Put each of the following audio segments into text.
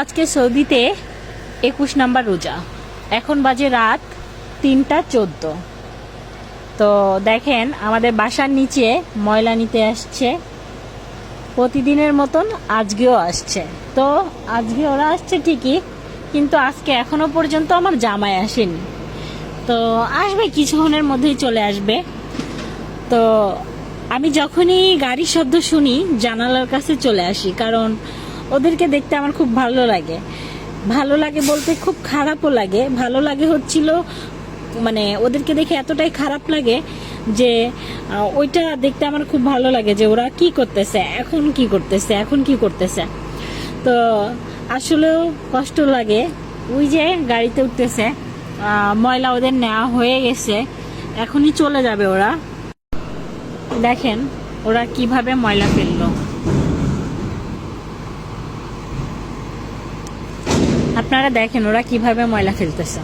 আজকে সৌদিতে 21 নাম্বার রোজা। এখন বাজে রাত 3টা 14। তো দেখেন আমাদের বাসার নিচে ময়লা নিতে আসছে, প্রতিদিনের মতন আজকেও আসছে। তো আজকে ওরা আসছে ঠিকই, কিন্তু আজকে এখনো পর্যন্ত আমার জামাই আসেনি। তো আসবে, কিছুক্ষণের মধ্যেই চলে আসবে। তো আমি যখনই গাড়ির শব্দ শুনি জানালার কাছে চলে আসি, কারণ ওদেরকে দেখতে আমার খুব ভালো লাগে। ভালো লাগে বলতে খুব খারাপও লাগে। ভালো লাগে হচ্ছিল মানে ওদেরকে দেখে এতটাই খারাপ লাগে যে ওইটা দেখতে আমার খুব ভালো লাগে যে ওরা কি করতেছে, এখন কি করতেছে, এখন কি করতেছে। তো আসলেও কষ্ট লাগে। ওই যে গাড়িতে উঠতেছে, ময়লা ওদের নেওয়া হয়ে গেছে, এখনই চলে যাবে ওরা। দেখেন ওরা কিভাবে ময়লা ফেললো। আপনারা দেখেন ওরা কিভাবে ময়লা ফেলতেছে।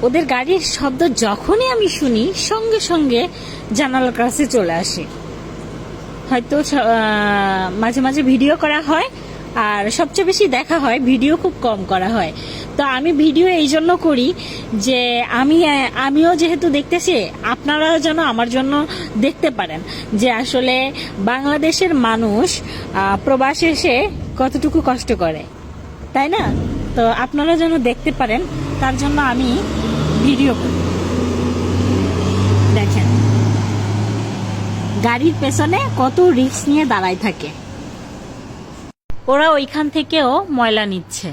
ওদের গাড়ির শব্দ যখনই আমি শুনি সঙ্গে সঙ্গে জানালার কাছে চলে আসি। হয়তো মাঝে মাঝে ভিডিও করা হয়, আর সবচেয়ে বেশি দেখা হয় ভিডিও খুব কম করা হয়। তো আমি ভিডিও এই জন্য করি যে আমিও যেহেতু দেখতেছি, আপনারাও যেন আমার জন্য দেখতে পারেন যে আসলে বাংলাদেশের মানুষ প্রবাসে এসে কতটুকু কষ্ট করে, তাই না? তো আপনারা যেন দেখতে পারেন, তার জন্য আমি ভিডিও করি। দেখেন গাড়ির পেছনে কত রিস্ক নিয়ে দাঁড়ায় থাকে। ওরা ওইখান থেকেও ময়লা নিচ্ছে।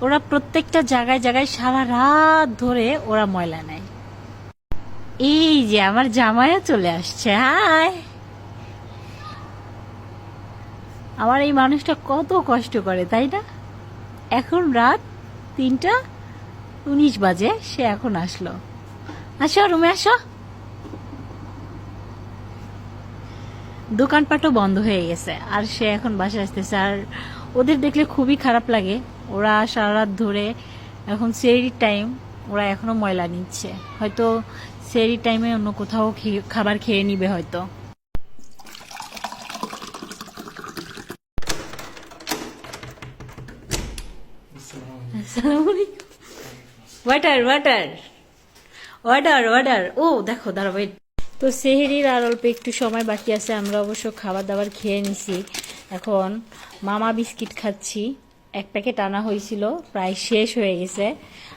ওরা প্রত্যেকটা জায়গায় জায়গায় সারা রাত ধরে ওরা ময়লা নেয়। এই যে আমার জামাইও চলে আসছে। হাই, আমার এই মানুষটা কত কষ্ট করে, তাই না? এখন রাত 3টা 19 বাজে, সে এখন আসলো। আসো রুমে আসো। দোকানপাটও বন্ধ হয়ে গেছে, আর সে এখন বাসায় আসতেছে। আর ওদের দেখলে খুবই খারাপ লাগে। ওরা সারা রাত ধরে, এখন সেহরির টাইম, ওরা এখনো ময়লা নিচ্ছে। হয়তো সেহরির টাইমে অন্য কোথাও খাবার খেয়ে নিবে হয়তো। Water water water water. ও দেখো, দাঁড়াবো। তো সেহরির আর অল্প একটু সময় বাকি আছে। আমরা অবশ্য খাবার দাবার খেয়ে নিছি। এখন মামা বিস্কিট খাচ্ছি। 1 প্যাকেট আনা হয়েছিল, প্রায় শেষ হয়ে গেছে।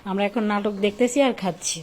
আমরা এখন নাটক দেখতেছি আর খাচ্ছি।